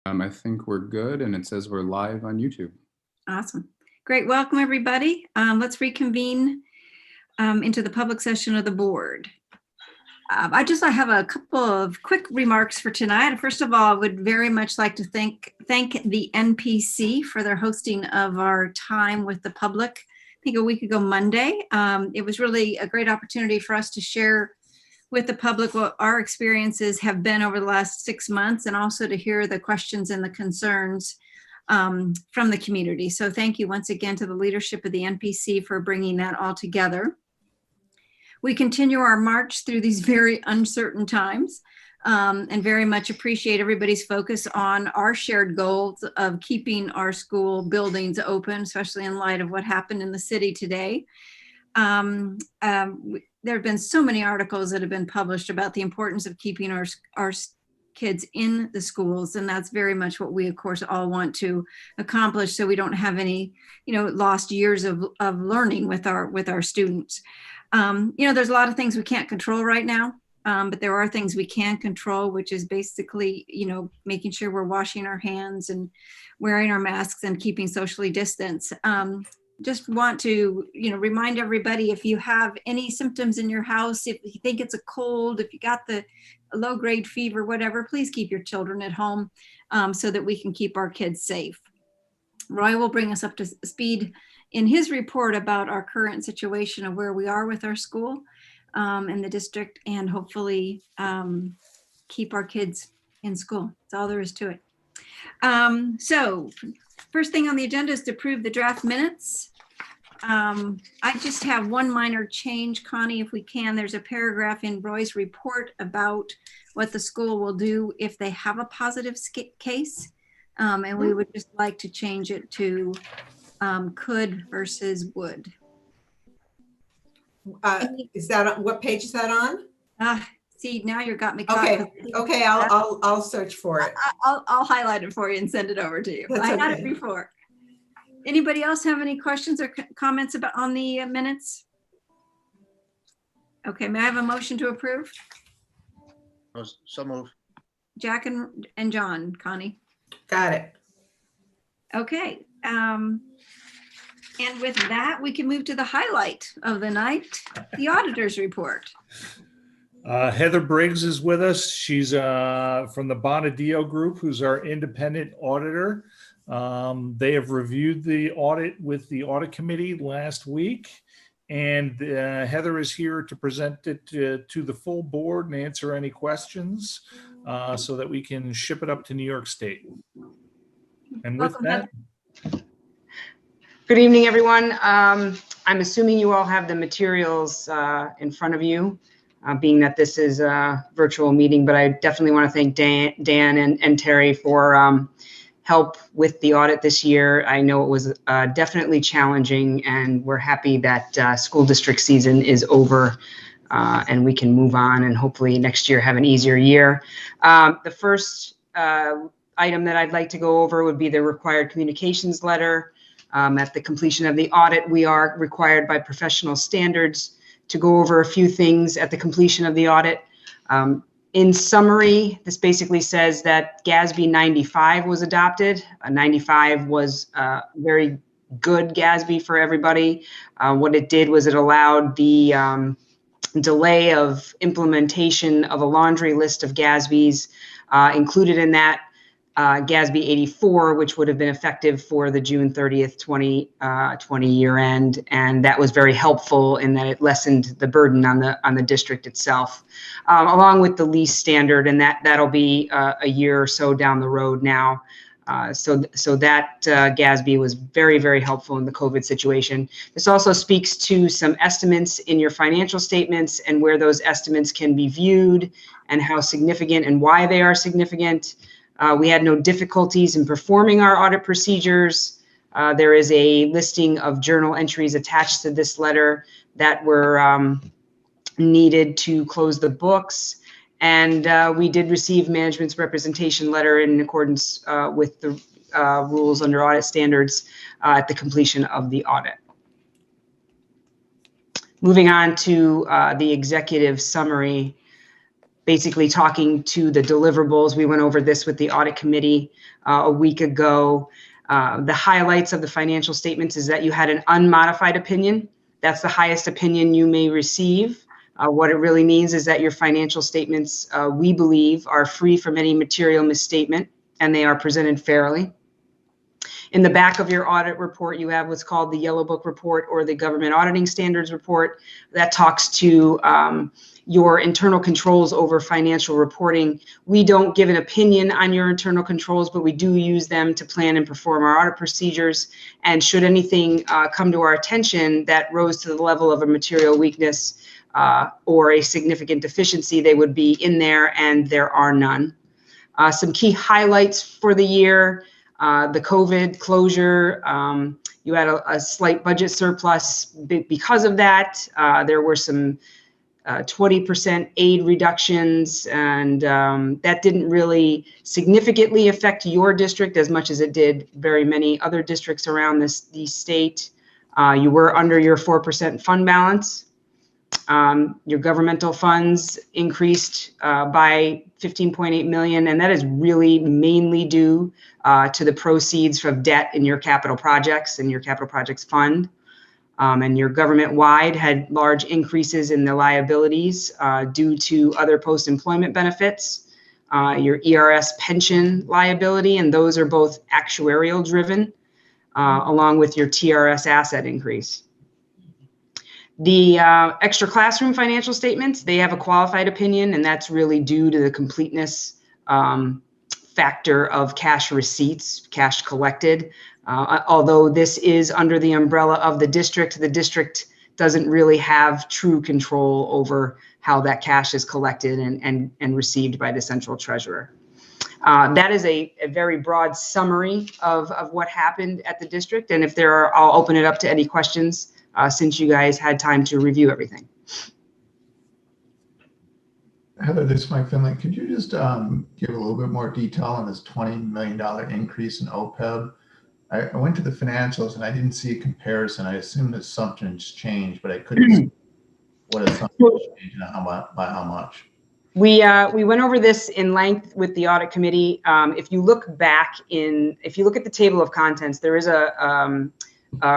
I think we're good, and it says we're live on YouTube. Awesome. Great. Welcome, everybody. Let's reconvene into the public session of the board. I have a couple of quick remarks for tonight. First of all, I would very much like to thank the NPC for their hosting of our time with the public. I think a week ago Monday. It was really a great opportunity for us to share with the public what our experiences have been over the last 6 months, and also to hear the questions and the concerns from the community. So thank you once again to the leadership of the NPC for bringing that all together. We continue our march through these very uncertain times, and very much appreciate everybody's focus on our shared goals of keeping our school buildings open, especially in light of what happened in the city today. There have been so many articles that have been published about the importance of keeping our kids in the schools, and that's very much what we, of course, all want to accomplish, so we don't have any, lost years of learning with our students. There's a lot of things we can't control right now, but there are things we can control, which is basically, making sure we're washing our hands and wearing our masks and keeping socially distanced. Just want to, remind everybody, if you have any symptoms in your house, if you think it's a cold, if you got the low-grade fever, whatever, please keep your children at home so that we can keep our kids safe. Roy will bring us up to speed in his report about our current situation of where we are with our school in the district, and hopefully keep our kids in school. That's all there is to it. So first thing on the agenda is to approve the draft minutes. I just have one minor change, Connie, if we can. There's a paragraph in Roy's report about what the school will do if they have a positive case. And we would just like to change it to could versus would. Is that, what page is that on? See, now you got me caught. Okay, I'll search for it. I'll highlight it for you and send it over to you. That's I had okay. it before. Anybody else have any questions or comments on the minutes? Okay, may I have a motion to approve? So moved. Jack and John, Connie. Got it. Okay. And with that, we can move to the highlight of the night, the auditor's report. Heather Briggs is with us. She's from the Bonadio Group, who's our independent auditor. They have reviewed the audit with the audit committee last week, and Heather is here to present it to the full board and answer any questions so that we can ship it up to New York State. And with Welcome, that, Heather. Good evening, everyone. I'm assuming you all have the materials in front of you, being that this is a virtual meeting, but I definitely want to thank Dan and Terry for help with the audit this year. I know it was definitely challenging, and we're happy that school district season is over and we can move on and hopefully next year have an easier year. The first item that I'd like to go over would be the required communications letter. At the completion of the audit, we are required by professional standards to go over a few things at the completion of the audit. In summary, this basically says that GASB 95 was adopted. 95 was very good GASB for everybody. What it did was it allowed the delay of implementation of a laundry list of GASBs included in that. GASB 84, which would have been effective for the June 30th, 2020 year end. And that was very helpful in that it lessened the burden on the district itself, along with the lease standard. And that'll be a year or so down the road now. So that GASB was very, very helpful in the COVID situation. This also speaks to some estimates in your financial statements and where those estimates can be viewed and how significant and why they are significant. We had no difficulties in performing our audit procedures. There is a listing of journal entries attached to this letter that were needed to close the books. And we did receive management's representation letter in accordance with the rules under audit standards at the completion of the audit. Moving on to the executive summary. basically talking to the deliverables. We went over this with the audit committee a week ago. The highlights of the financial statements is that you had an unmodified opinion. That's the highest opinion you may receive. What it really means is that your financial statements, we believe, are free from any material misstatement and they are presented fairly. In the back of your audit report, you have what's called the Yellow Book report or the Government Auditing Standards report that talks to your internal controls over financial reporting. We don't give an opinion on your internal controls, but we do use them to plan and perform our audit procedures. And should anything come to our attention that rose to the level of a material weakness or a significant deficiency, they would be in there, and there are none. Some key highlights for the year. The COVID closure, you had a slight budget surplus because of that. There were some 20% aid reductions, and that didn't really significantly affect your district as much as it did very many other districts around the state. You were under your 4% fund balance. Your governmental funds increased by 15.8 million, and that is really mainly due to the proceeds from debt in your capital projects and your capital projects fund. And your government-wide had large increases in the liabilities due to other post-employment benefits, your ERS pension liability, and those are both actuarial driven, along with your TRS asset increase. The extra classroom financial statements, they have a qualified opinion, and that's really due to the completeness factor of cash receipts, cash collected. Although this is under the umbrella of the district doesn't really have true control over how that cash is collected and received by the central treasurer. That is a very broad summary of what happened at the district. And if there are, I'll open it up to any questions since you guys had time to review everything. Heather, this is Mike Finley. Could you just give a little bit more detail on this $20 million increase in OPEB? I went to the financials and I didn't see a comparison. I assumed assumptions changed, but I couldn't see what assumptions changed and by how much. We went over this in length with the audit committee. If you look at the table of contents, there is a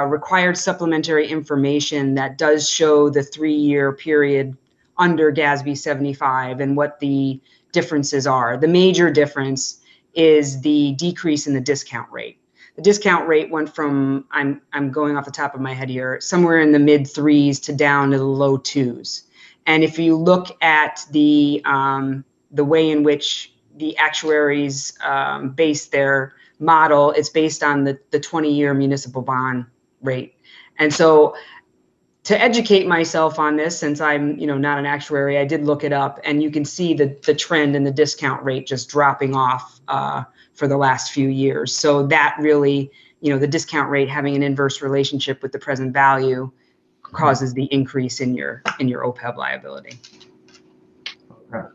required supplementary information that does show the 3-year period under GASB 75 and what the differences are. The major difference is the decrease in the discount rate. The discount rate went from, I'm going off the top of my head here, somewhere in the mid 3s to down to the low 2s. And if you look at the way in which the actuaries base their model, it's based on the 20-year municipal bond rate. And so to educate myself on this, since I'm not an actuary, I did look it up, and you can see the trend in the discount rate just dropping off for the last few years. So that really, the discount rate having an inverse relationship with the present value causes the increase in your OPEB liability. Okay.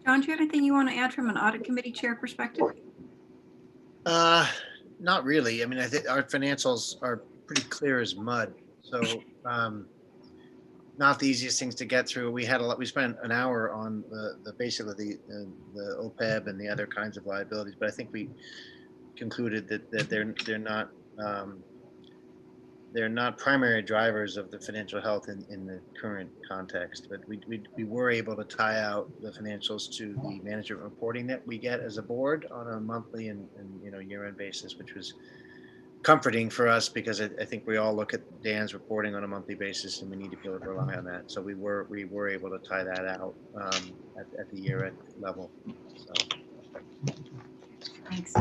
John, do you have anything you want to add from an audit committee chair perspective? Not really. I mean, I think our financials are pretty clear as mud. So not the easiest things to get through. We spent an hour on basically the OPEB and the other kinds of liabilities, but I think we concluded that they're not primary drivers of the financial health in the current context. But we were able to tie out the financials to the management reporting that we get as a board on a monthly and year-end basis, which was comforting for us because I think we all look at Dan's reporting on a monthly basis and we need to be able to rely on that. So we were able to tie that out at the year-end level. So. Thanks.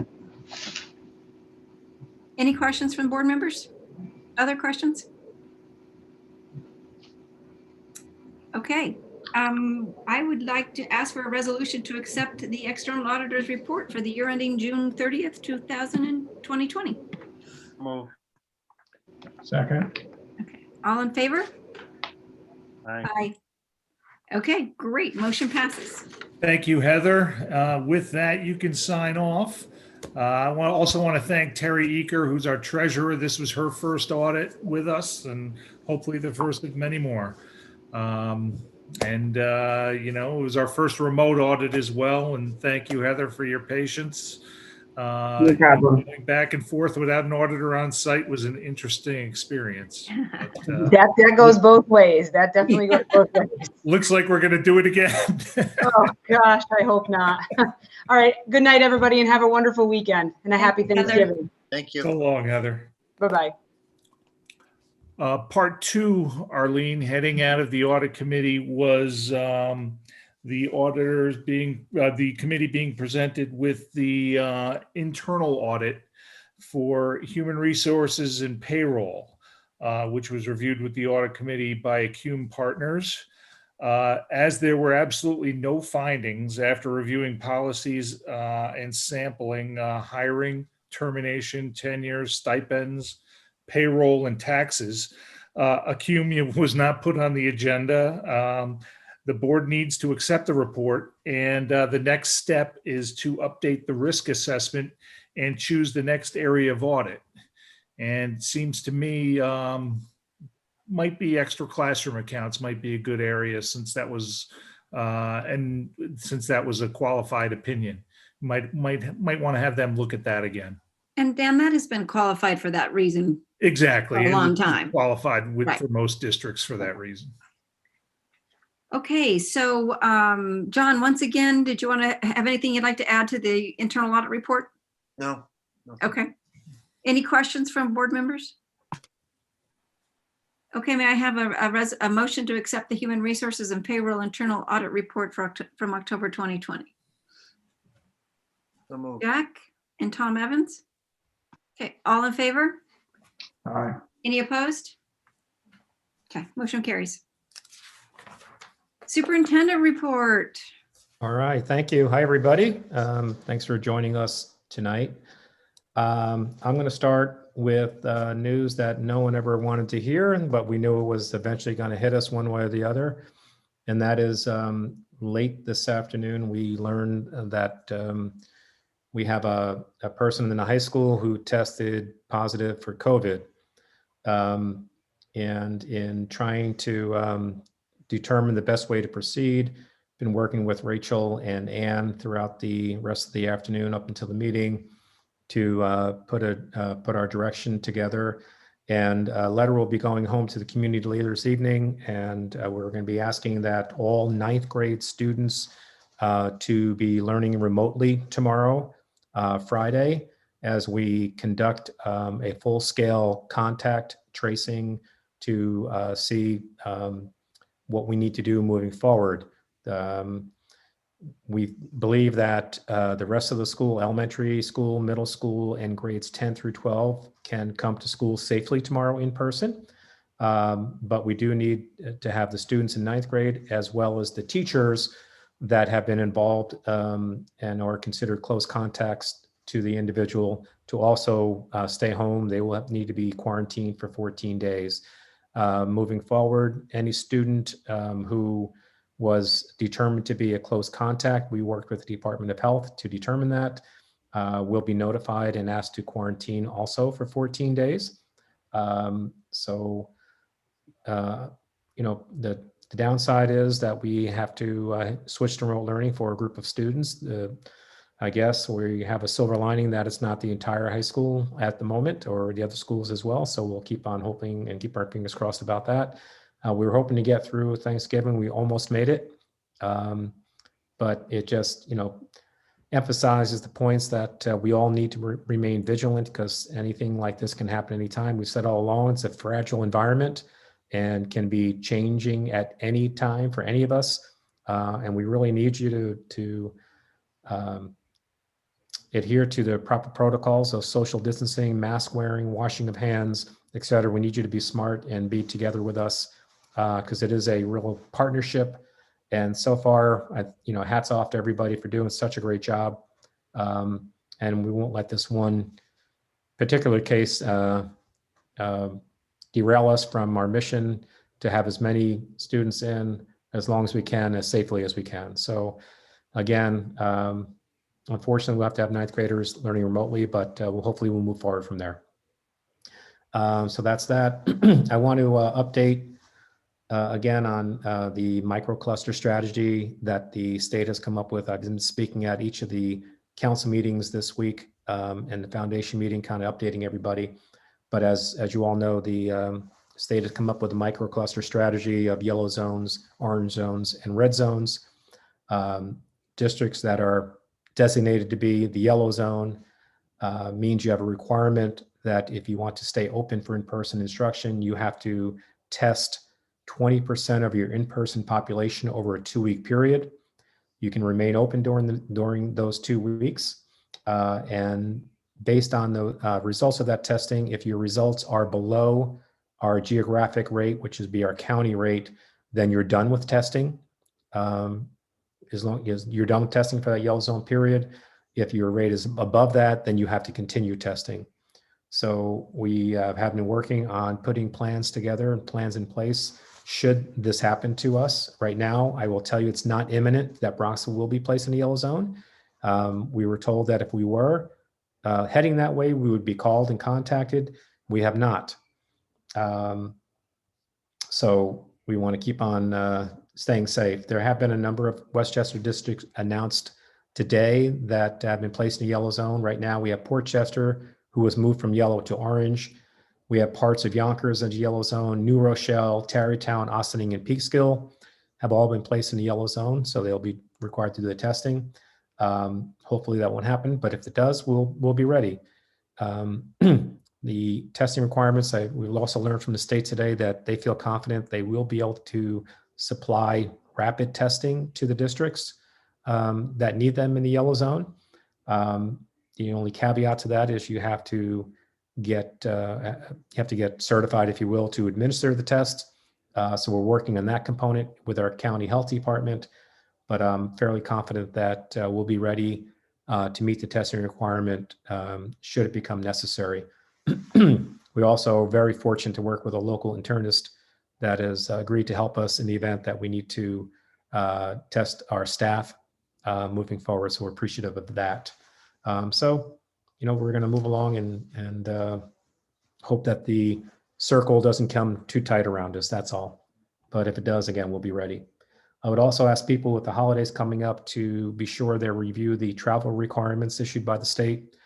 Any questions from board members? Other questions? Okay. I would like to ask for a resolution to accept the external auditor's report for the year ending June 30th, 2020. Move. Second. Okay. All in favor? Aye. Aye. Okay, great. Motion passes. Thank you, Heather. With that, you can sign off. I also want to thank Terry Eaker, who's our treasurer. This was her first audit with us, and hopefully the first of many more. It was our first remote audit as well. And thank you, Heather, for your patience. No problem. Going back and forth without an auditor on site was an interesting experience. But, That goes both ways. That definitely goes both ways. looks like we're going to do it again. Oh, gosh, I hope not. All right. Good night, everybody, and have a wonderful weekend and a happy Heather. Thanksgiving. Thank you. So long, Heather. Bye-bye. Part two, Arlene, heading out of the audit committee was the auditors the committee being presented with the internal audit for human resources and payroll, which was reviewed with the audit committee by Acume Partners. As there were absolutely no findings after reviewing policies and sampling hiring, termination, tenure, stipends, payroll, and taxes, Acume was not put on the agenda. The board needs to accept the report, and the next step is to update the risk assessment and choose the next area of audit. And it seems to me might be extra classroom accounts might be a good area, since that was a qualified opinion. Might want to have them look at that again. And Dan, that has been qualified for that reason. Exactly. For a long And time. Qualified Right. for most districts for that reason. Okay, so John, once again, did you want to have anything you'd like to add to the internal audit report? No. Okay. Any questions from board members? Okay, may I have a motion to accept the Human Resources and Payroll Internal Audit Report from October 2020? So moved. Jack and Tom Evans? Okay, all in favor? Aye. Any opposed? Okay, motion carries. Superintendent report. All right, thank you. Hi, everybody. Thanks for joining us tonight. I'm going to start with news that no one ever wanted to hear, but we knew it was eventually going to hit us one way or the other. And that is late this afternoon, we learned that we have a person in the high school who tested positive for COVID. And in trying to determine the best way to proceed, been working with Rachel and Ann throughout the rest of the afternoon up until the meeting to put our direction together. And a letter will be going home to the community leader this evening, and we're going to be asking that all 9th grade students to be learning remotely tomorrow, Friday, as we conduct a full-scale contact tracing to see what we need to do moving forward. We believe that the rest of the school, elementary school, middle school, and grades 10 through 12 can come to school safely tomorrow in person. But we do need to have the students in 9th grade, as well as the teachers that have been involved and are considered close contacts to the individual, to also stay home. They will need to be quarantined for 14 days. Moving forward, any student who was determined to be a close contact, we worked with the Department of Health to determine that, will be notified and asked to quarantine also for 14 days. The downside is that we have to switch to remote learning for a group of students. I guess we have a silver lining that it's not the entire high school at the moment, or the other schools as well. So we'll keep on hoping and keep our fingers crossed about that. We were hoping to get through Thanksgiving. We almost made it. But it just, emphasizes the points that we all need to remain vigilant, because anything like this can happen anytime. We've said all along, it's a fragile environment and can be changing at any time for any of us. And we really need you to adhere to the proper protocols of social distancing, mask wearing, washing of hands, et cetera. We need you to be smart and be together with us, because it is a real partnership. And so far, hats off to everybody for doing such a great job. And we won't let this one particular case derail us from our mission to have as many students in as long as we can, as safely as we can. So again, Unfortunately, we'll have to have ninth graders learning remotely, but hopefully we'll move forward from there. So that's that. I want to update again on the microcluster strategy that the state has come up with. I've been speaking at each of the council meetings this week and the foundation meeting, kind of updating everybody. But as you all know, the state has come up with a microcluster strategy of yellow zones, orange zones, and red zones. Districts that are designated to be the yellow zone means you have a requirement that if you want to stay open for in-person instruction, you have to test 20% of your in-person population over a 2-week period. You can remain open during those 2 weeks. And based on the results of that testing, if your results are below our geographic rate, which is be our county rate, then you're done with testing. As long as you're done with testing for that yellow zone period. If your rate is above that, then you have to continue testing. So we have been working on putting plans together and plans in place should this happen to us. Right now, I will tell you it's not imminent that Bronxville will be placed in the yellow zone. We were told that if we were heading that way, we would be called and contacted. We have not. So we want to keep on staying safe. There have been a number of Westchester districts announced today that have been placed in the yellow zone. Right now, we have Portchester, who was moved from yellow to orange. We have parts of Yonkers in the yellow zone. New Rochelle, Tarrytown, Ossining, and Peekskill have all been placed in the yellow zone, so they'll be required to do the testing. Hopefully that won't happen, but if it does, we'll be ready. The testing requirements, we've also learned from the state today that they feel confident they will be able to supply rapid testing to the districts that need them in the yellow zone. The only caveat to that is you have to get certified, if you will, to administer the test. So we're working on that component with our county health department, but I'm fairly confident that we'll be ready to meet the testing requirement should it become necessary. We're also very fortunate to work with a local internist that has agreed to help us in the event that we need to test our staff moving forward. So we're appreciative of that. So, we're going to move along and hope that the circle doesn't come too tight around us. That's all. But if it does, again, we'll be ready. I would also ask people with the holidays coming up to be sure they review the travel requirements issued by the state.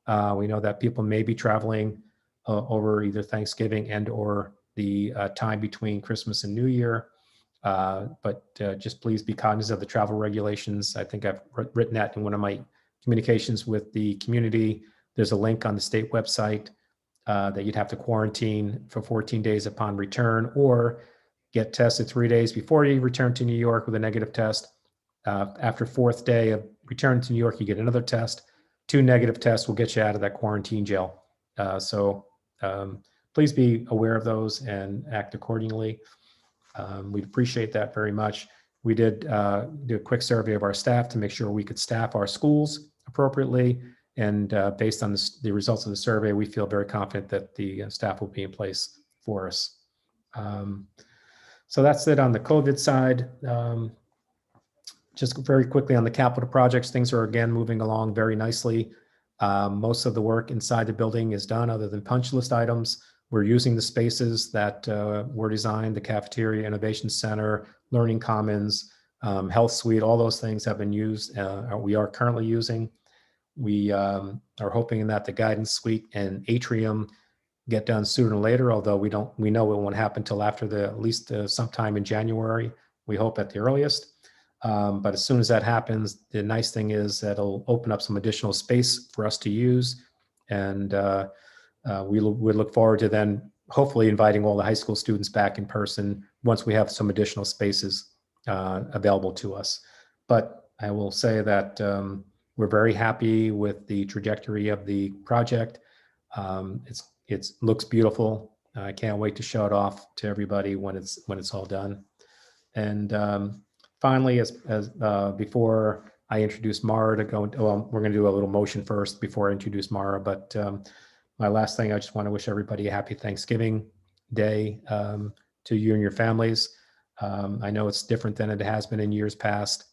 We know that people may be traveling over either Thanksgiving and or the time between Christmas and New Year. But just please be cognizant of the travel regulations. I think I've written that in one of my communications with the community. There's a link on the state website that you'd have to quarantine for 14 days upon return or get tested 3 days before you return to New York with a negative test. After 4th day of return to New York, you get another test. 2 negative tests will get you out of that quarantine jail. So please be aware of those and act accordingly. We'd appreciate that very much. We did do a quick survey of our staff to make sure we could staff our schools appropriately. And based on the results of the survey, we feel very confident that the staff will be in place for us. So that's it on the COVID side. Just very quickly on the capital projects, things are again moving along very nicely. Most of the work inside the building is done other than punch list items. We're using the spaces that were designed, the cafeteria, innovation center, learning commons, health suite, all those things have been used. We are currently using. We are hoping that the guidance suite and atrium get done sooner or later, although we know it won't happen till after at least sometime in January, we hope at the earliest. But as soon as that happens, the nice thing is that it'll open up some additional space for us to use. And we look forward to then hopefully inviting all the high school students back in person once we have some additional spaces available to us. But I will say that we're very happy with the trajectory of the project. It looks beautiful. I can't wait to show it off to everybody when it's all done. And finally, as before I introduce Mara to go, we're going to do a little motion first before I introduce Mara. But my last thing, I just want to wish everybody a happy Thanksgiving Day to you and your families. I know it's different than it has been in years past.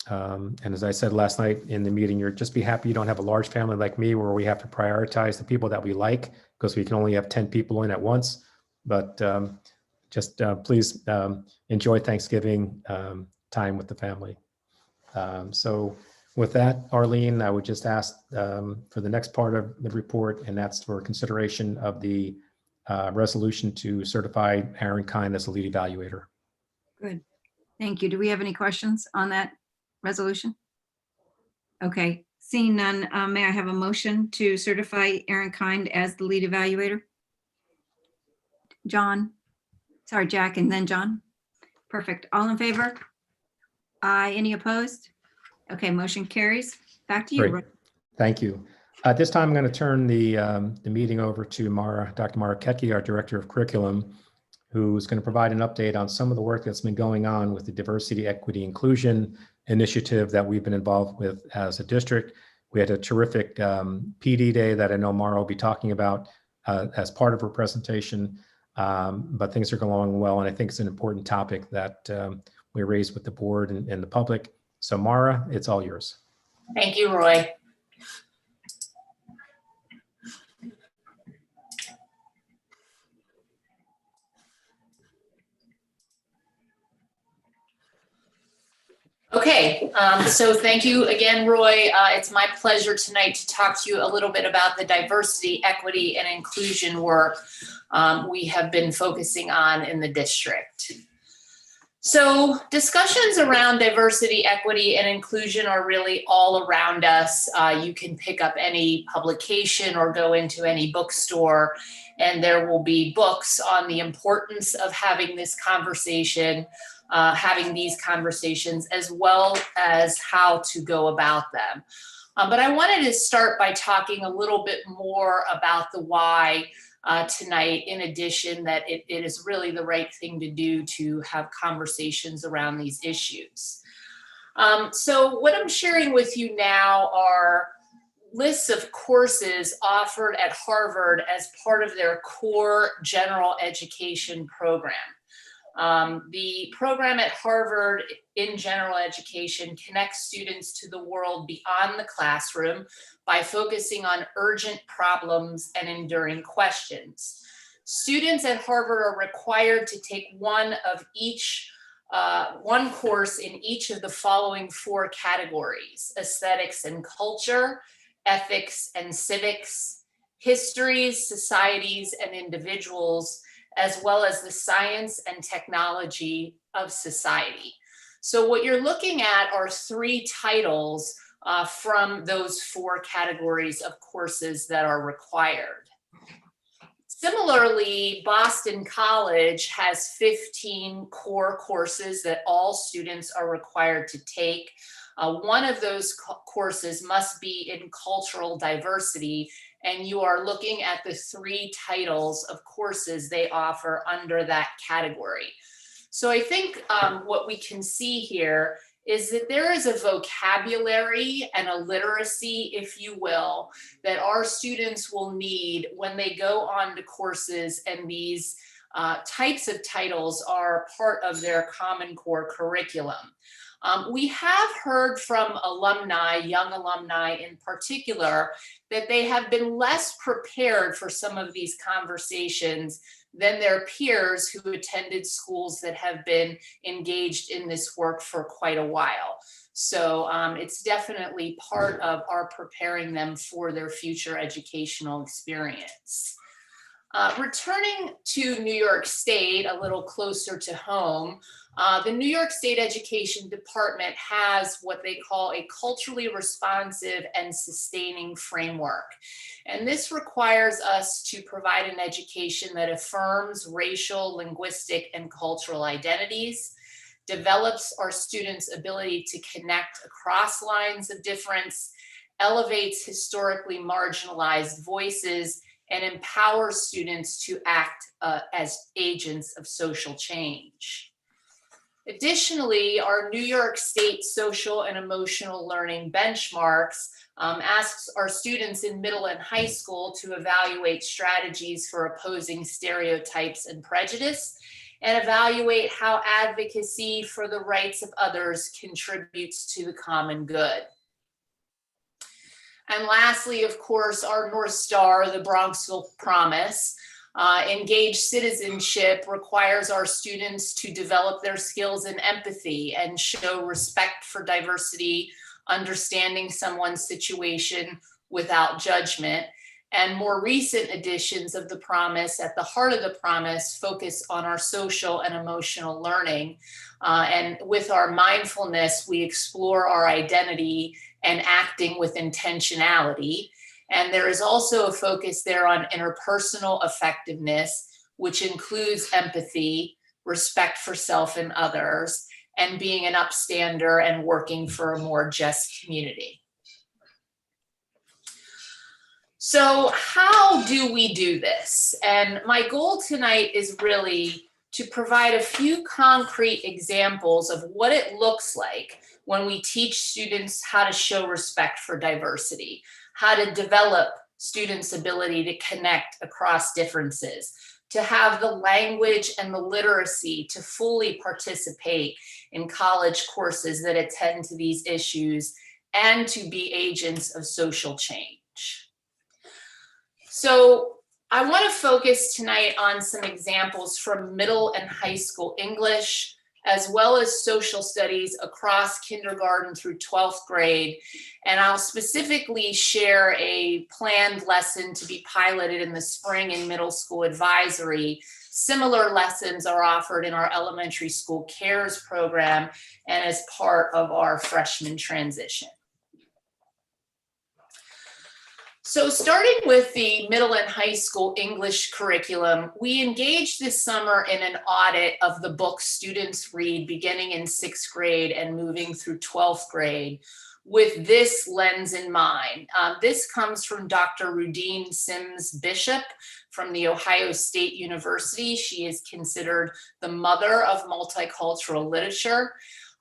And as I said last night in the meeting, you're just be happy you don't have a large family like me where we have to prioritize the people that we like because we can only have 10 people in at once. But just please enjoy Thanksgiving time with the family. So with that, Arlene, I would just ask for the next part of the report, and that's for consideration of the resolution to certify Aaron Kine as a lead evaluator. Good. Thank you. Do we have any questions on that resolution? Okay, seeing none, may I have a motion to certify Aaron Kind as the lead evaluator? John, sorry, Jack, and then John. Perfect. All in favor? Aye. Any opposed? Okay, motion carries. Back to you. Great. Thank you. At this time, I'm going to turn the meeting over to Dr. Mara Ketke, our Director of Curriculum, who's going to provide an update on some of the work that's been going on with the Diversity, Equity, Inclusion initiative that we've been involved with as a district. We had a terrific PD day that I know Mara will be talking about as part of her presentation, but things are going along well, and I think it's an important topic that we raised with the board and the public. So Mara, it's all yours. Thank you, Roy. Okay, so thank you again, Roy. It's my pleasure tonight to talk to you a little bit about the diversity, equity, and inclusion work we have been focusing on in the district. So discussions around diversity, equity, and inclusion are really all around us. You can pick up any publication or go into any bookstore, and there will be books on the importance of having this conversation, having these conversations, as well as how to go about them. But I wanted to start by talking a little bit more about the why tonight, in addition that it is really the right thing to do to have conversations around these issues. So what I'm sharing with you now are lists of courses offered at Harvard as part of their core general education program. The program at Harvard in general education connects students to the world beyond the classroom by focusing on urgent problems and enduring questions. Students at Harvard are required to take one course in each of the following 4 categories: aesthetics and culture, ethics and civics, histories, societies, and individuals, as well as the science and technology of society. So what you're looking at are 3 titles from those 4 categories of courses that are required. Similarly, Boston College has 15 core courses that all students are required to take. One of those courses must be in cultural diversity, and you are looking at the 3 titles of courses they offer under that category. So I think what we can see here is that there is a vocabulary and a literacy, if you will, that our students will need when they go on to courses, and these types of titles are part of their Common Core curriculum. We have heard from alumni, young alumni in particular, that they have been less prepared for some of these conversations than their peers who attended schools that have been engaged in this work for quite a while. So it's definitely part of our preparing them for their future educational experience. Returning to New York State, a little closer to home, the New York State Education Department has what they call a culturally responsive and sustaining framework. And this requires us to provide an education that affirms racial, linguistic, and cultural identities, develops our students' ability to connect across lines of difference, elevates historically marginalized voices, and empowers students to act as agents of social change. Additionally, our New York State social and emotional learning benchmarks asks our students in middle and high school to evaluate strategies for opposing stereotypes and prejudice, and evaluate how advocacy for the rights of others contributes to the common good. And lastly, of course, our North Star, the Bronxville Promise. Engaged citizenship requires our students to develop their skills in empathy and show respect for diversity, understanding someone's situation without judgment. And more recent editions of the Promise, at the heart of the Promise, focus on our social and emotional learning. And with our mindfulness, we explore our identity and acting with intentionality. And there is also a focus there on interpersonal effectiveness, which includes empathy, respect for self and others, and being an upstander and working for a more just community. So how do we do this? And my goal tonight is really to provide a few concrete examples of what it looks like when we teach students how to show respect for diversity, how to develop students' ability to connect across differences, to have the language and the literacy to fully participate in college courses that attend to these issues, and to be agents of social change. So I want to focus tonight on some examples from middle and high school English, as well as social studies across kindergarten through 12th grade. And I'll specifically share a planned lesson to be piloted in the spring in middle school advisory. Similar lessons are offered in our elementary school CARES program and as part of our freshman transition. So starting with the middle and high school English curriculum, we engaged this summer in an audit of the books students read beginning in 6th grade and moving through 12th grade with this lens in mind. This comes from Dr. Rudine Sims Bishop from the Ohio State University. She is considered the mother of multicultural literature.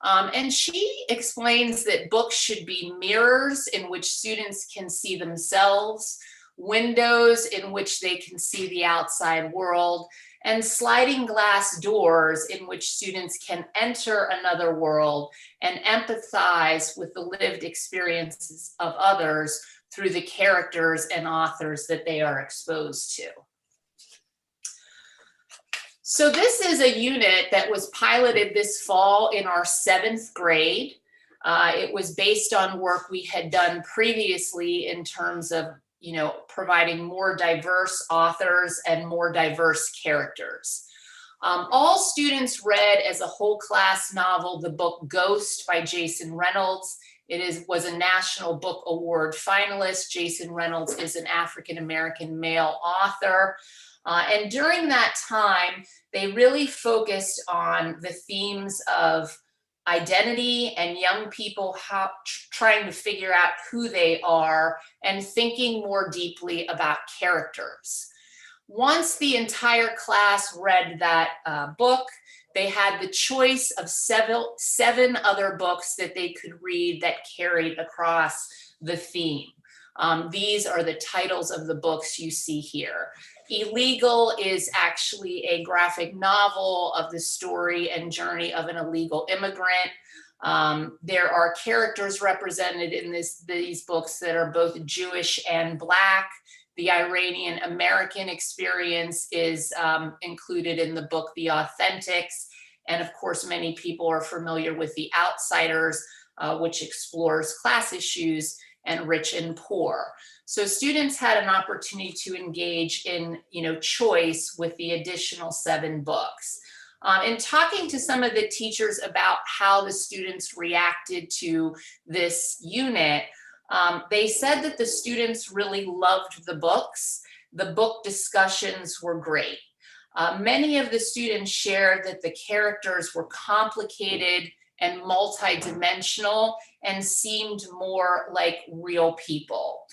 And she explains that books should be mirrors in which students can see themselves, windows in which they can see the outside world, and sliding glass doors in which students can enter another world and empathize with the lived experiences of others through the characters and authors that they are exposed to. So this is a unit that was piloted this fall in our 7th grade. It was based on work we had done previously in terms of, providing more diverse authors and more diverse characters. All students read as a whole class novel the book Ghost by Jason Reynolds. It was a National Book Award finalist. Jason Reynolds is an African-American male author. And during that time, they really focused on the themes of identity and young people trying to figure out who they are and thinking more deeply about characters. Once the entire class read that book, they had the choice of seven other books that they could read that carried across the theme. These are the titles of the books you see here. Illegal is actually a graphic novel of the story and journey of an illegal immigrant. There are characters represented in these books that are both Jewish and Black. The Iranian American experience is included in the book The Authentics. And of course, many people are familiar with The Outsiders, which explores class issues and rich and poor. So students had an opportunity to engage in, choice with the additional 7 books. In talking to some of the teachers about how the students reacted to this unit, they said that the students really loved the books. The book discussions were great. Many of the students shared that the characters were complicated and multidimensional and seemed more like real people.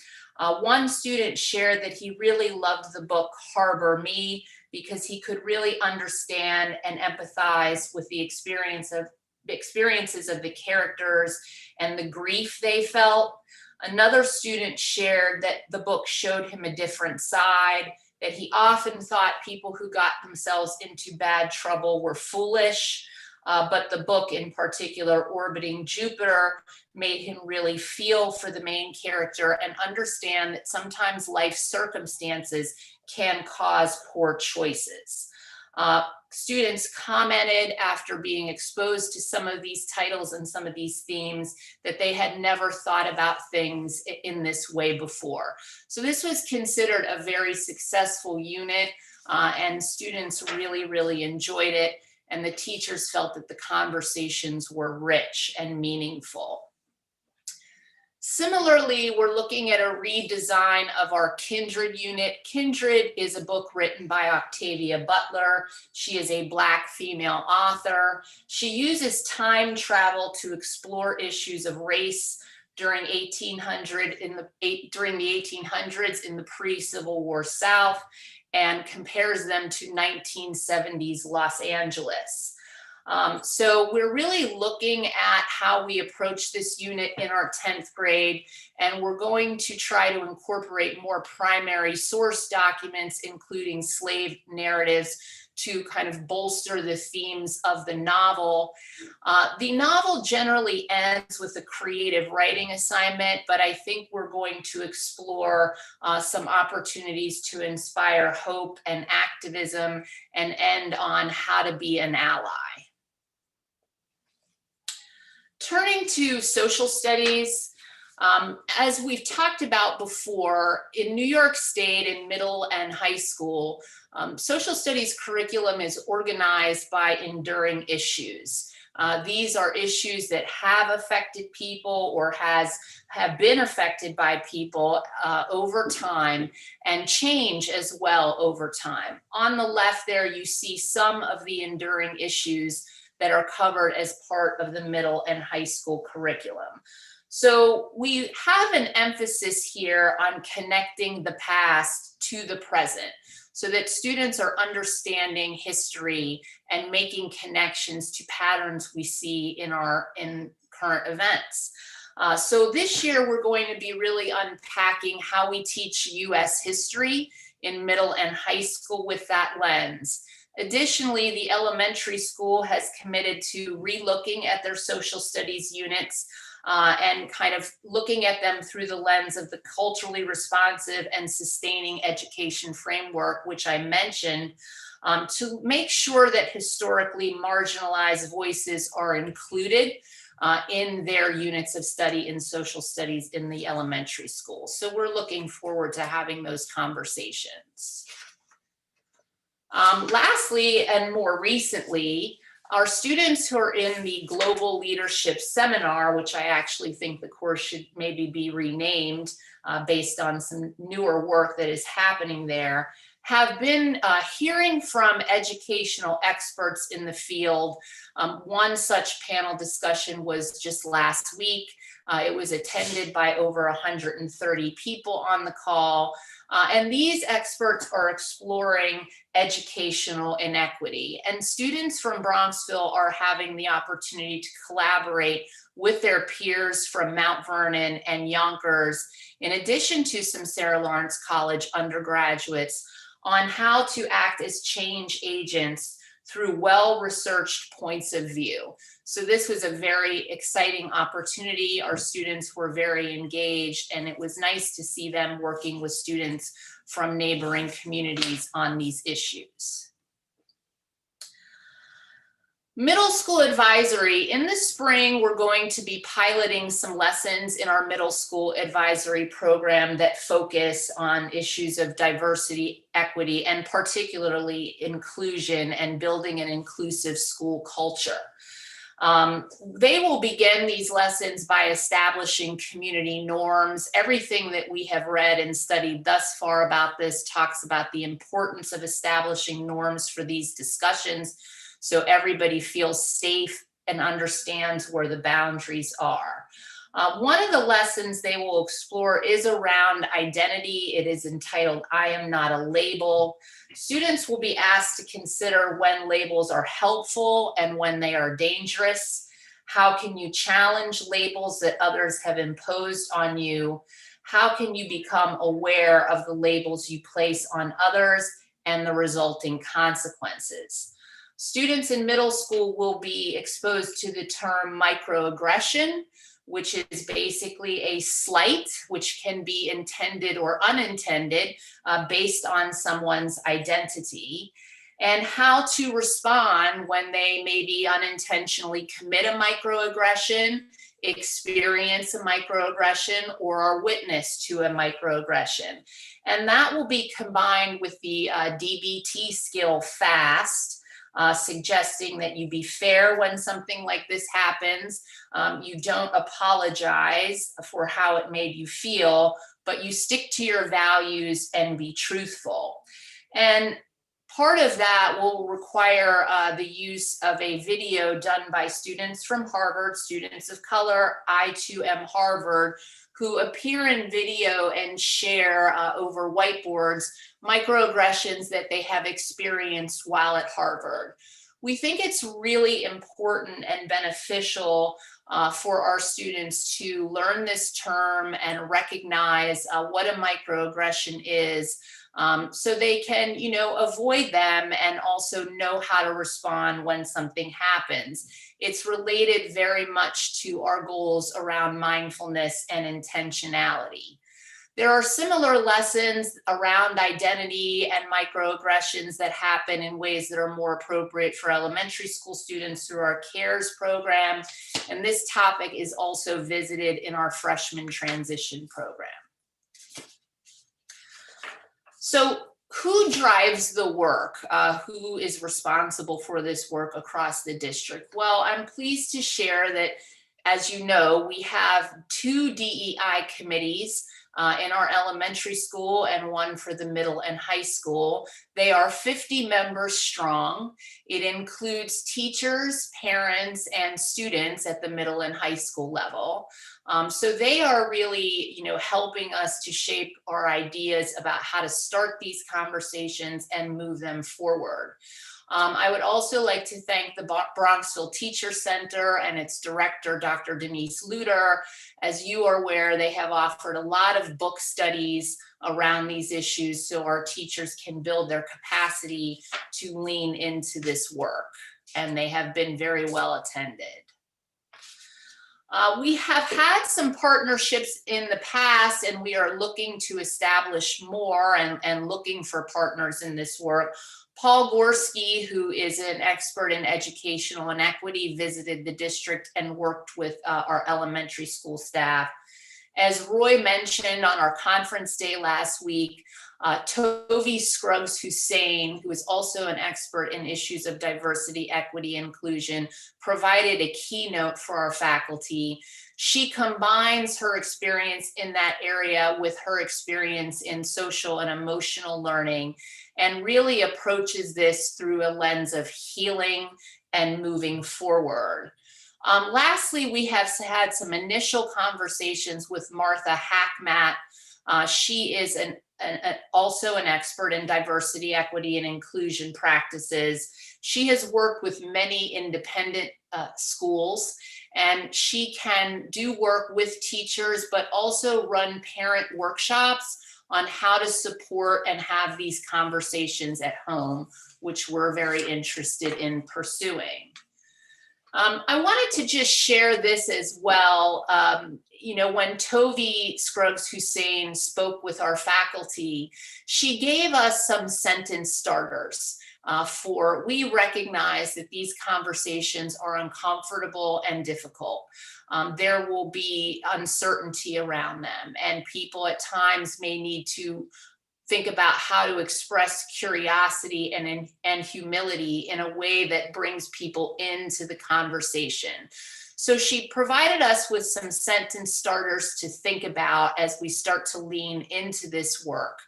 One student shared that he really loved the book Harbor Me because he could really understand and empathize with the experiences of the characters and the grief they felt. Another student shared that the book showed him a different side that he often thought people who got themselves into bad trouble were foolish. But the book in particular, Orbiting Jupiter, made him really feel for the main character and understand that sometimes life circumstances can cause poor choices. Students commented after being exposed to some of these titles and some of these themes that they had never thought about things in this way before. So this was considered a very successful unit, and students really, really enjoyed it. And the teachers felt that the conversations were rich and meaningful. Similarly, we're looking at a redesign of our Kindred unit. Kindred is a book written by Octavia Butler. She is a Black female author. She uses time travel to explore issues of race during the 1800s in the pre-Civil War South, and compares them to 1970s Los Angeles. So we're really looking at how we approach this unit in our 10th grade, and we're going to try to incorporate more primary source documents, including slave narratives, to kind of bolster the themes of the novel. The novel generally ends with a creative writing assignment, but I think we're going to explore some opportunities to inspire hope and activism and end on how to be an ally. Turning to social studies, as we've talked about before, in New York State in middle and high school, social studies curriculum is organized by enduring issues. These are issues that have affected people or have been affected by people over time and change as well over time. On the left there, you see some of the enduring issues that are covered as part of the middle and high school curriculum. So we have an emphasis here on connecting the past to the present so that students are understanding history and making connections to patterns we see in current events. So this year we're going to be really unpacking how we teach US history in middle and high school with that lens. Additionally, the elementary school has committed to relooking at their social studies units and kind of looking at them through the lens of the culturally responsive and sustaining education framework, which I mentioned, to make sure that historically marginalized voices are included in their units of study in social studies in the elementary school. So we're looking forward to having those conversations. Lastly, and more recently, our students who are in the Global Leadership Seminar, which I actually think the course should maybe be renamed based on some newer work that is happening there, have been hearing from educational experts in the field. One such panel discussion was just last week. It was attended by over 130 people on the call. And these experts are exploring educational inequity. And students from Bronxville are having the opportunity to collaborate with their peers from Mount Vernon and Yonkers, in addition to some Sarah Lawrence College undergraduates, on how to act as change agents through well-researched points of view. So this was a very exciting opportunity. Our students were very engaged, and it was nice to see them working with students from neighboring communities on these issues. Middle school advisory. In the spring, we're going to be piloting some lessons in our middle school advisory program that focus on issues of diversity, equity, and particularly inclusion and building an inclusive school culture. They will begin these lessons by establishing community norms. Everything that we have read and studied thus far about this talks about the importance of establishing norms for these discussions, so everybody feels safe and understands where the boundaries are. One of the lessons they will explore is around identity. It is entitled, I Am Not a Label. Students will be asked to consider when labels are helpful and when they are dangerous. How can you challenge labels that others have imposed on you? How can you become aware of the labels you place on others and the resulting consequences? Students in middle school will be exposed to the term microaggression, which is basically a slight, which can be intended or unintended based on someone's identity, and how to respond when they maybe unintentionally commit a microaggression, experience a microaggression, or are witness to a microaggression. And that will be combined with the DBT skill FAST, suggesting that you be fair when something like this happens. You don't apologize for how it made you feel, but you stick to your values and be truthful. And part of that will require the use of a video done by students from Harvard, students of color, I2M Harvard, who appear in video and share over whiteboards microaggressions that they have experienced while at Harvard. We think it's really important and beneficial for our students to learn this term and recognize what a microaggression is, so they can, avoid them and also know how to respond when something happens. It's related very much to our goals around mindfulness and intentionality. There are similar lessons around identity and microaggressions that happen in ways that are more appropriate for elementary school students through our CARES program. And this topic is also visited in our freshman transition program. So who drives the work? Who is responsible for this work across the district? Well, I'm pleased to share that, as you know, we have 2 DEI committees in our elementary school and one for the middle and high school. They are 50 members strong. It includes teachers, parents, and students at the middle and high school level. So they are really, helping us to shape our ideas about how to start these conversations and move them forward. I would also like to thank the Bronxville Teacher Center and its director, Dr. Denise Luter. As you are aware, they have offered a lot of book studies around these issues so our teachers can build their capacity to lean into this work, and they have been very well attended. We have had some partnerships in the past, and we are looking to establish more and looking for partners in this work. Paul Gorski, who is an expert in educational inequity, visited the district and worked with our elementary school staff. As Roy mentioned on our conference day last week, Tovi Scruggs-Hussain, who is also an expert in issues of diversity, equity, inclusion, provided a keynote for our faculty. She combines her experience in that area with her experience in social and emotional learning, and really approaches this through a lens of healing and moving forward. Lastly, we have had some initial conversations with Martha Hackmatt. She is also an expert in diversity, equity, and inclusion practices. She has worked with many independent schools, and she can do work with teachers, but also run parent workshops on how to support and have these conversations at home, which we're very interested in pursuing. I wanted to just share this as well. When Tovi Scruggs-Hussain spoke with our faculty, she gave us some sentence starters we recognize that these conversations are uncomfortable and difficult. There will be uncertainty around them, and people at times may need to think about how to express curiosity and humility in a way that brings people into the conversation. So she provided us with some sentence starters to think about as we start to lean into this work.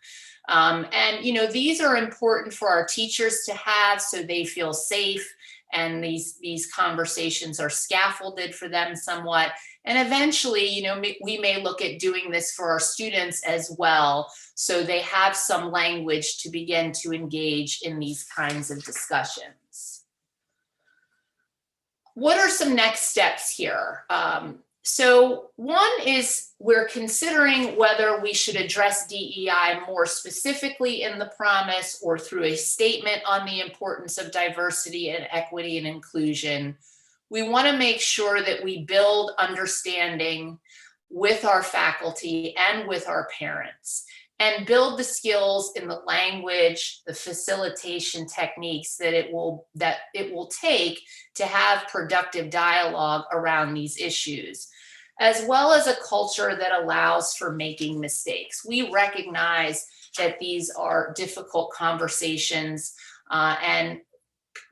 These are important for our teachers to have so they feel safe, and these conversations are scaffolded for them somewhat. And eventually, we may look at doing this for our students as well, so they have some language to begin to engage in these kinds of discussions. What are some next steps here? So one is we're considering whether we should address DEI more specifically in the promise or through a statement on the importance of diversity and equity and inclusion. We want to make sure that we build understanding with our faculty and with our parents, and build the skills in the language, the facilitation techniques that it will take to have productive dialogue around these issues, as well as a culture that allows for making mistakes. We recognize that these are difficult conversations, and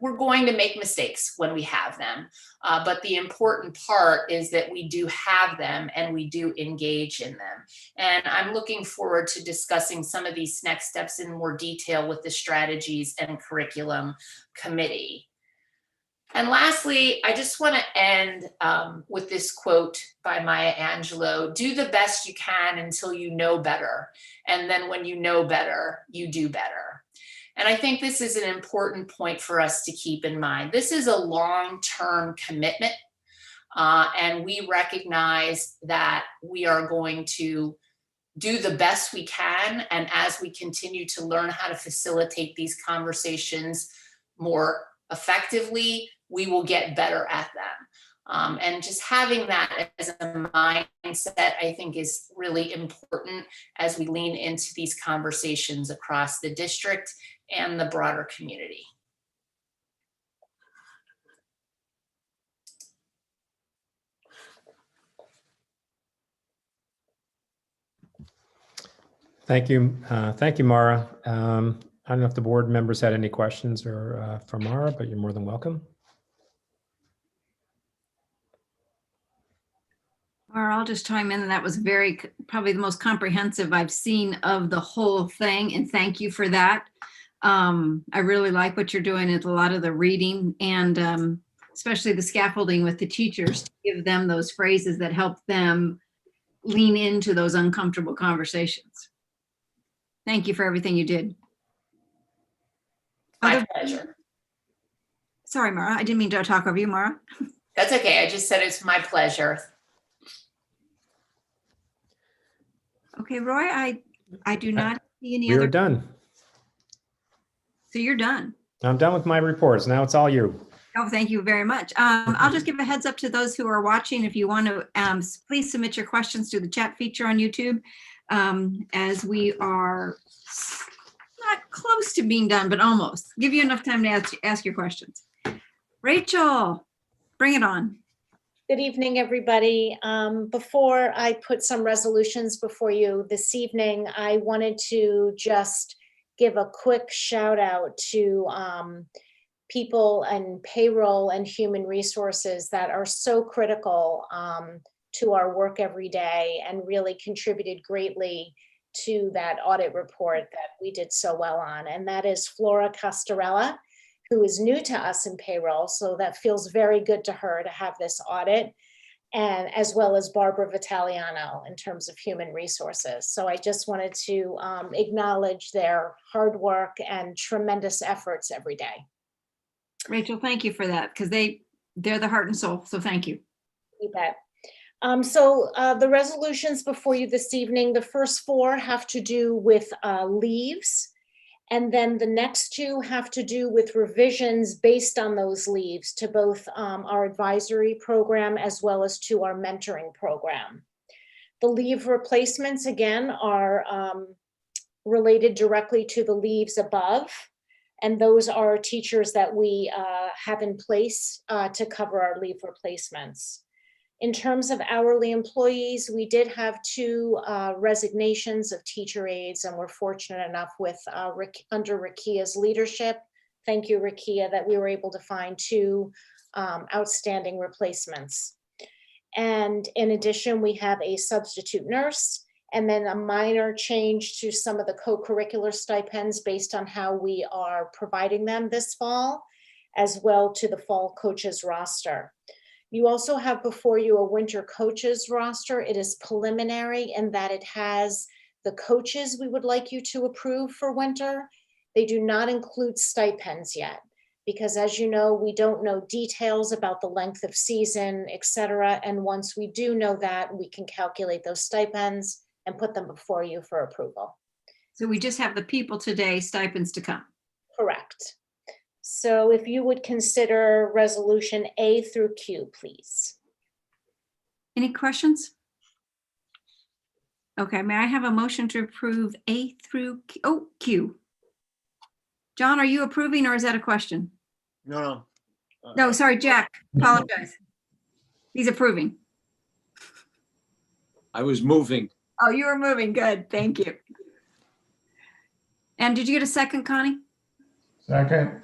we're going to make mistakes when we have them. But the important part is that we do have them and we do engage in them. And I'm looking forward to discussing some of these next steps in more detail with the strategies and curriculum committee. And lastly, I just want to end with this quote by Maya Angelou: do the best you can until you know better. And then when you know better, you do better. And I think this is an important point for us to keep in mind. This is a long-term commitment, and we recognize that we are going to do the best we can. And as we continue to learn how to facilitate these conversations more effectively, we will get better at them. And just having that as a mindset, I think, is really important as we lean into these conversations across the district and the broader community. Thank you. Thank you, Mara. I don't know if the board members had any questions or for Mara, but you're more than welcome. Or I'll just chime in, and that was probably the most comprehensive I've seen of the whole thing, and thank you for that. I really like what you're doing. It's a lot of the reading and especially the scaffolding with the teachers to give them those phrases that help them lean into those uncomfortable conversations. Thank you for everything you did. My pleasure. Sorry, Mara, I didn't mean to talk over you, Mara. That's okay. I just said it's my pleasure. Okay, Roy, I do not see any We other. are done. So you're done. I'm done with my reports. Now it's all you. Oh, thank you very much. I'll just give a heads up to those who are watching. If you want to, please submit your questions to the chat feature on YouTube, as we are not close to being done, but almost. Give you enough time to ask your questions. Rachel, bring it on. Good evening, everybody. Before I put some resolutions before you this evening, I wanted to just give a quick shout out to people and payroll and human resources that are so critical to our work every day and really contributed greatly to that audit report that we did so well on. And that is Flora Costarella, who is new to us in payroll. So that feels very good to her to have this audit, and as well as Barbara Vitaliano in terms of human resources. So I just wanted to acknowledge their hard work and tremendous efforts every day. Rachel, thank you for that, because they're the heart and soul. So thank you. You bet. So the resolutions before you this evening, the first four have to do with leaves. And then the next two have to do with revisions based on those leaves to both our advisory program as well as to our mentoring program. The leave replacements, again, are related directly to the leaves above. And those are teachers that we have in place to cover our leave replacements. In terms of hourly employees, we did have two resignations of teacher aides, and we're fortunate enough with under Rakia's leadership, thank you, Rakia, that we were able to find two outstanding replacements. And in addition, we have a substitute nurse, and then a minor change to some of the co-curricular stipends based on how we are providing them this fall, as well to the fall coaches roster. You also have before you a winter coaches roster. It is preliminary in that it has the coaches we would like you to approve for winter. They do not include stipends yet, because as you know, we don't know details about the length of season, et cetera. And once we do know that, we can calculate those stipends and put them before you for approval. So we just have the people today, stipends to come. Correct. So if you would consider resolution A through Q, please. Any questions? Okay, may I have a motion to approve A through Q? Oh, Q. John, are you approving or is that a question? No. No, sorry, Jack, apologize. He's approving. I was moving. Oh, you were moving, good, thank you. And did you get a second, Connie? Second.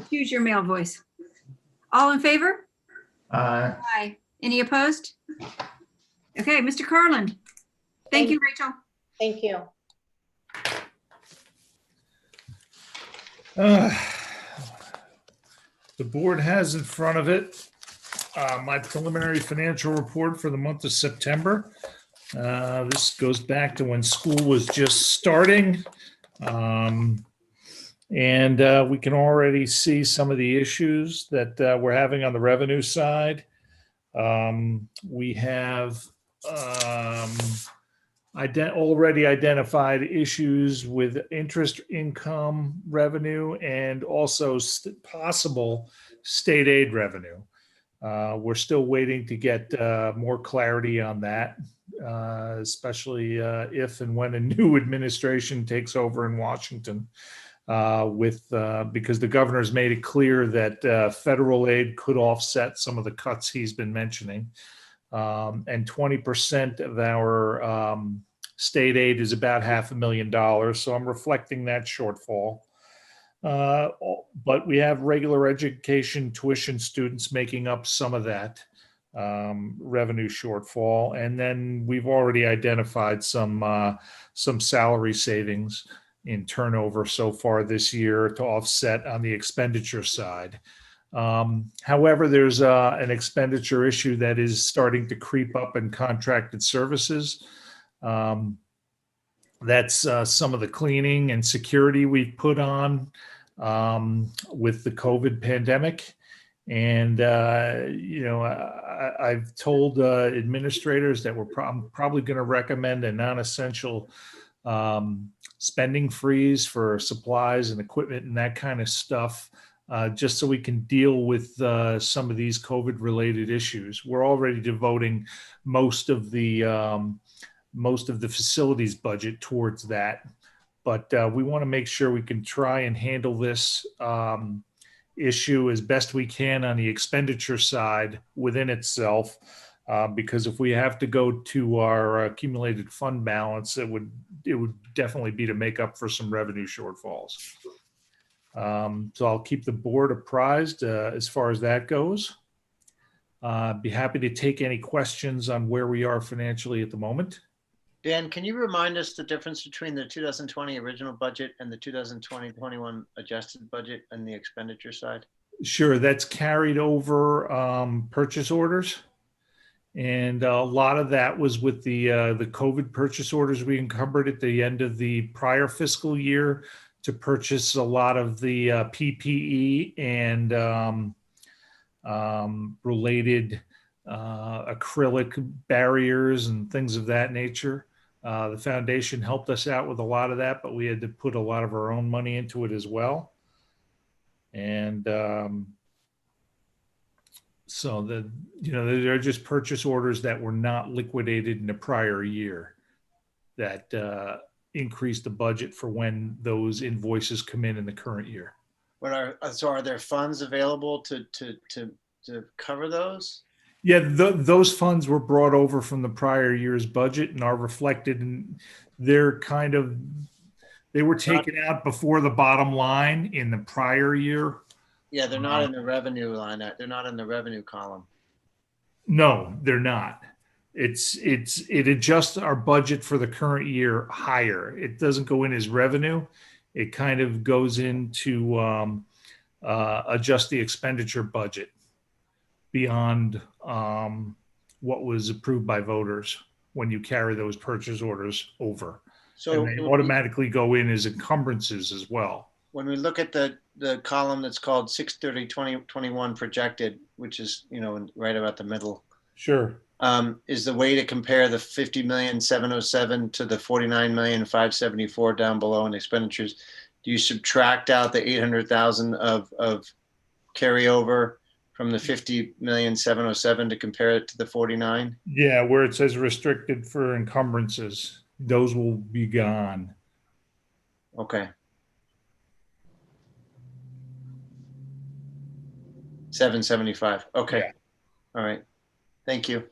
Use your male voice. All in favor? Aye. Aye. Any opposed? Okay, Mr. Carlin. Thank you, Rachel. Thank you. The board has in front of it my preliminary financial report for the month of September. This goes back to when school was just starting. And we can already see some of the issues that we're having on the revenue side. We have already identified issues with interest income revenue and also possible state aid revenue. We're still waiting to get more clarity on that, especially if and when a new administration takes over in Washington. Because the governor's made it clear that federal aid could offset some of the cuts he's been mentioning. And 20% of our state aid is about $500,000. So I'm reflecting that shortfall. But we have regular education tuition students making up some of that revenue shortfall. And then we've already identified some salary savings in turnover so far this year to offset on the expenditure side. However, there's an expenditure issue that is starting to creep up in contracted services. That's some of the cleaning and security we've put on with the COVID pandemic. And, I've told administrators that we're probably going to recommend a non-essential spending freeze for supplies and equipment and that kind of stuff, just so we can deal with some of these COVID related issues. We're already devoting most of the facilities budget towards that, but we want to make sure we can try and handle this issue as best we can on the expenditure side within itself. Because if we have to go to our accumulated fund balance, it would definitely be to make up for some revenue shortfalls. So I'll keep the board apprised as far as that goes. Be happy to take any questions on where we are financially at the moment. Dan, can you remind us the difference between the 2020 original budget and the 2020-21 adjusted budget and the expenditure side? Sure, that's carried over purchase orders. And a lot of that was with the COVID purchase orders we encumbered at the end of the prior fiscal year to purchase a lot of the PPE and related acrylic barriers and things of that nature. The foundation helped us out with a lot of that, but we had to put a lot of our own money into it as well. And so they're just purchase orders that were not liquidated in the prior year that increased the budget for when those invoices come in the current year. So are there funds available to cover those? Yeah, those funds were brought over from the prior year's budget and are reflected in they were taken out before the bottom line in the prior year. Yeah, they're not in the revenue line. They're not in the revenue column. No, they're not. It adjusts our budget for the current year higher. It doesn't go in as revenue. It kind of goes into adjust the expenditure budget beyond what was approved by voters when you carry those purchase orders over. So and they automatically go in as encumbrances as well. when we look at the column that's called 6/30/2021 projected, which is, right about the middle, Sure. is the way to compare the 50,707 to the 49,574 down below in expenditures. Do you subtract out the 800,000 of carryover from the 50,707 to compare it to the 49? Yeah, where it says restricted for encumbrances, those will be gone. Okay. 775. Okay. Yeah. All right. Thank you.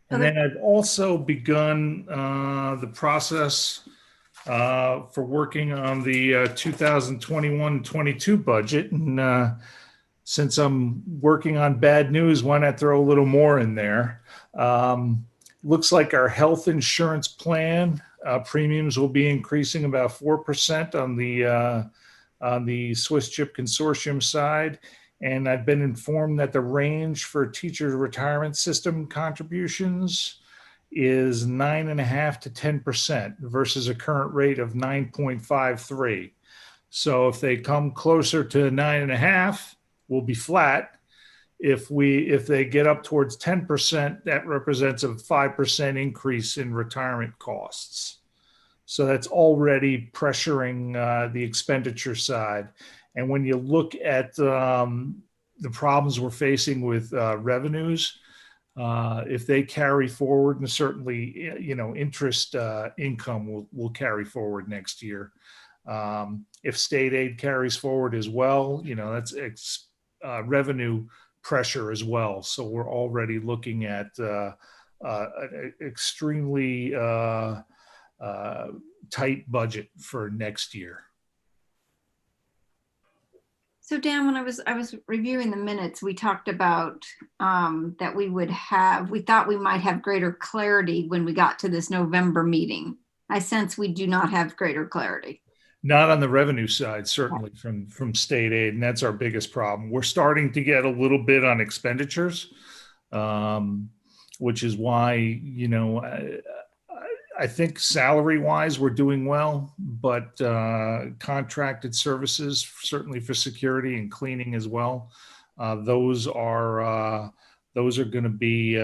And then I've also begun the process for working on the 2021-22 budget. And since I'm working on bad news, why not throw a little more in there? Looks like our health insurance plan premiums will be increasing about 4% on the Swiss Chip Consortium side. And I've been informed that the range for teachers' retirement system contributions is 9.5% to 10% versus a current rate of 9.53. So if they come closer to 9.5, we'll be flat. If they get up towards 10%, that represents a 5% increase in retirement costs. So that's already pressuring the expenditure side. And when you look at the problems we're facing with revenues, if they carry forward, and certainly, interest income will carry forward next year. If state aid carries forward as well, that's revenue pressure as well. So we're already looking at an extremely tight budget for next year. So Dan, when I was reviewing the minutes, we talked about that we thought we might have greater clarity when we got to this November meeting. I sense we do not have greater clarity. Not on the revenue side, certainly from state aid, and that's our biggest problem. We're starting to get a little bit on expenditures, which is why, I think salary-wise, we're doing well, but contracted services, certainly for security and cleaning as well, those are going to be,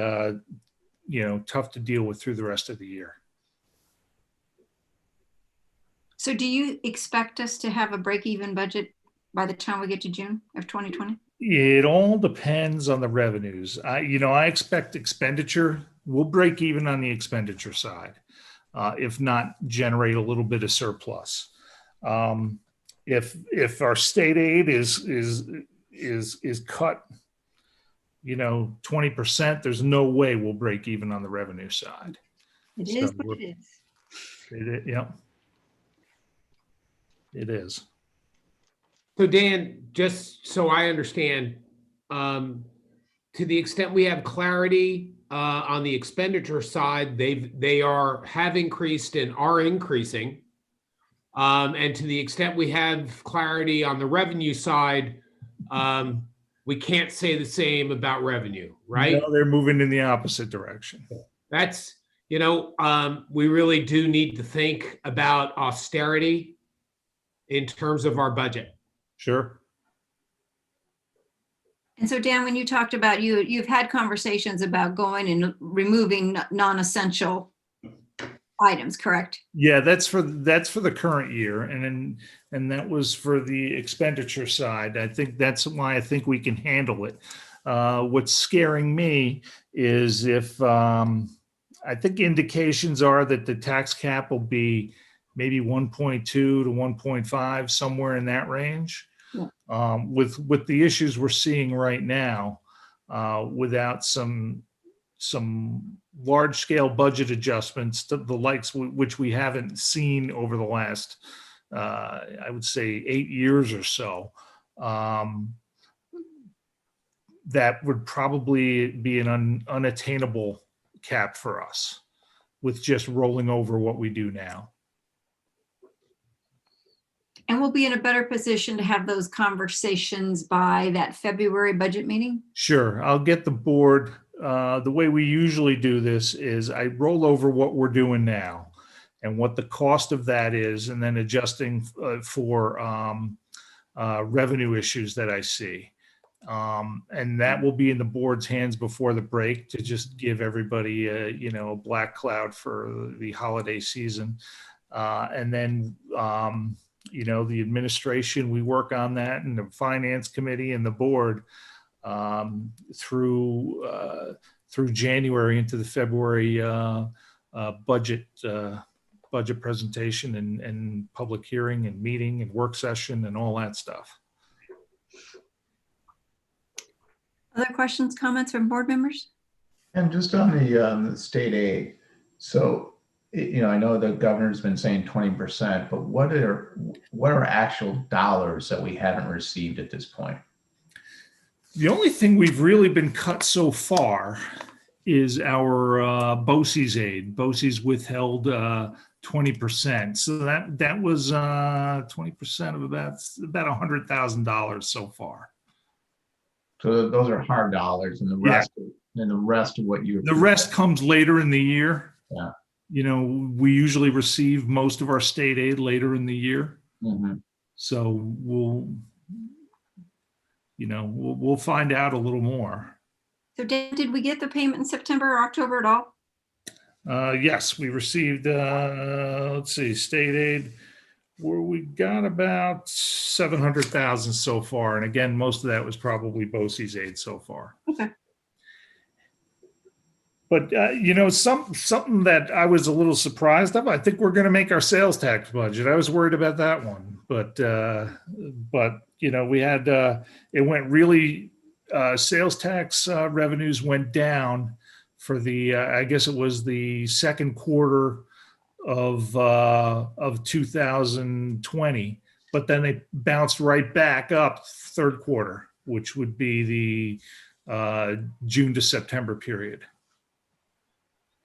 tough to deal with through the rest of the year. So do you expect us to have a break-even budget by the time we get to June of 2020? It all depends on the revenues. I expect expenditure, we'll break even on the expenditure side. If not, generate a little bit of surplus. If our state aid is cut, 20%, there's no way we'll break even on the revenue side. It is what it is. Yeah, it is. So Dan, just so I understand, to the extent we have clarity on the expenditure side, they have increased and are increasing. And to the extent we have clarity on the revenue side, we can't say the same about revenue, right? No, they're moving in the opposite direction. That's, we really do need to think about austerity in terms of our budget. Sure. And so Dan, when you talked about you've had conversations about going and removing non-essential items, correct? Yeah, that's for the current year, and that was for the expenditure side. I think that's why I think we can handle it. What's scaring me is if I think indications are that the tax cap will be maybe 1.2 to 1.5, somewhere in that range. Yeah. With the issues we're seeing right now, without some large scale budget adjustments to the likes which we haven't seen over the last, I would say 8 years or so, that would probably be an unattainable cap for us with just rolling over what we do now. And we'll be in a better position to have those conversations by that February budget meeting? Sure. I'll get the board. The way we usually do this is I roll over what we're doing now. and what the cost of that is, and then adjusting for revenue issues that I see. And that will be in the board's hands before the break to just give everybody a black cloud for the holiday season. And then, the administration, we work on that, and the finance committee and the board through January into the February budget presentation and public hearing and meeting and work session and all that stuff. Other questions, comments from board members? And just on the state aid, so, I know the governor's been saying 20%, but what are actual dollars that we haven't received at this point? The only thing we've really been cut so far is our BOCES aid. BOCES withheld 20%. So that was 20% of about $100,000 so far. So those are hard dollars, and the rest, of what you. The rest comes later in the year. Yeah. We usually receive most of our state aid later in the year. Mm-hmm. So we'll find out a little more. So Dan, did we get the payment in September or October at all? Yes, we received, state aid, where we got about 700,000 so far. And again, most of that was probably BOCES aid so far. Okay. But, something that I was a little surprised of, I think we're going to make our sales tax budget. I was worried about that one, but we had, it went really, sales tax revenues went down for the, I guess it was the second quarter of 2020, but then they bounced right back up third quarter, which would be the June to September period.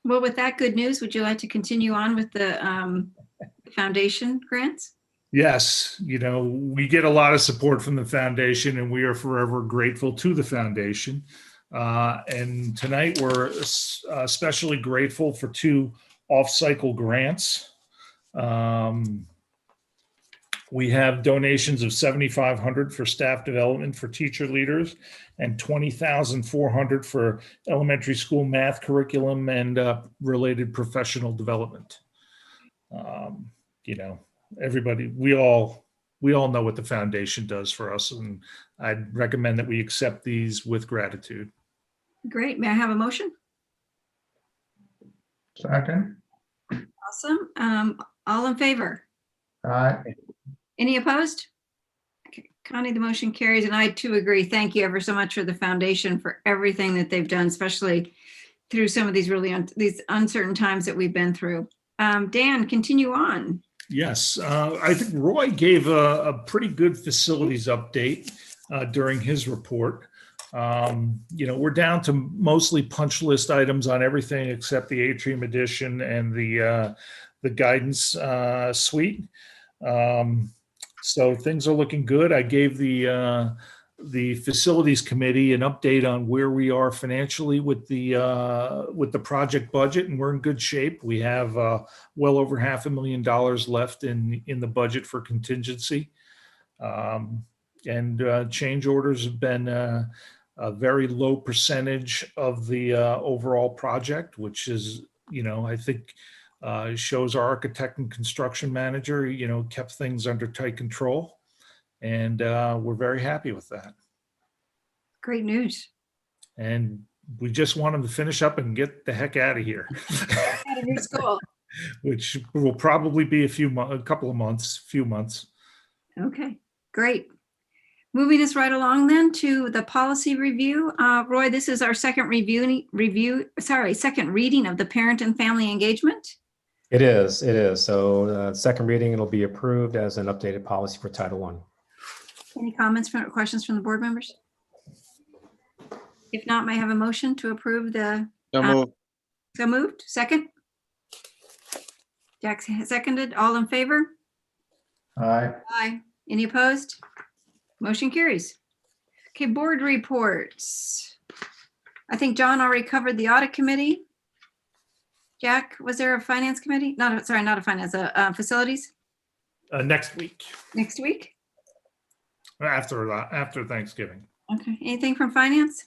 Well, with that good news, would you like to continue on with the foundation grants? Yes, we get a lot of support from the foundation, and we are forever grateful to the foundation. And tonight we're especially grateful for 2 off-cycle grants. We have donations of $7,500 for staff development for teacher leaders and $20,400 for elementary school math curriculum and related professional development. Everybody, we all know what the foundation does for us, and I'd recommend that we accept these with gratitude. Great. May I have a motion? Second. Awesome. All in favor? Aye. Any opposed? Okay, Connie, the motion carries, and I too agree. Thank you ever so much for the foundation for everything that they've done, especially through some of these really these uncertain times that we've been through. Dan, continue on. Yes, I think Roy gave a pretty good facilities update during his report. We're down to mostly punch list items on everything except the atrium addition and the guidance suite. So things are looking good. I gave the facilities committee an update on where we are financially with the project budget, and we're in good shape. We have well over $500,000 left in the budget for contingency, and change orders have been a very low percentage of the overall project, which is, I think shows our architect and construction manager, kept things under tight control. And we're very happy with that. Great news. And we just want them to finish up and get the heck out of here. Out of your school. Which will probably be a few months. Okay, great. Moving us right along then to the policy review. Roy, this is our second second reading of the parent and family engagement. It is. So second reading, it'll be approved as an updated policy for Title I. Any comments or questions from the board members? If not, may I have a motion to approve the? So moved. So moved. Second? Jack seconded. All in favor? Aye. Aye. Any opposed? Motion carries. Okay, board reports. I think John already covered the audit committee. Jack, was there a finance committee? Not a finance, facilities Next week, next week? after Thanksgiving. Okay, anything from finance?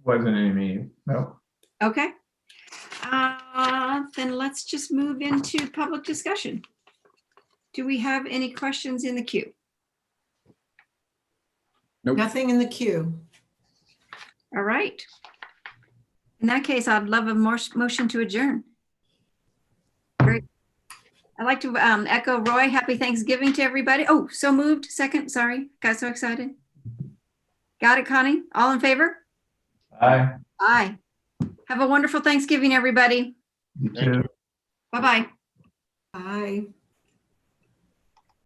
Wasn't any meeting. No. Okay. Then let's just move into public discussion. Do we have any questions in the queue? Nope. Nothing in the queue. All right. In that case, I'd love a motion to adjourn. Great. I'd like to echo Roy, happy Thanksgiving to everybody. Oh, so moved. Second, sorry, got so excited. Got it, Connie? All in favor? Aye. Aye. Have a wonderful Thanksgiving, everybody. You Thank too. you. Bye-bye. Bye.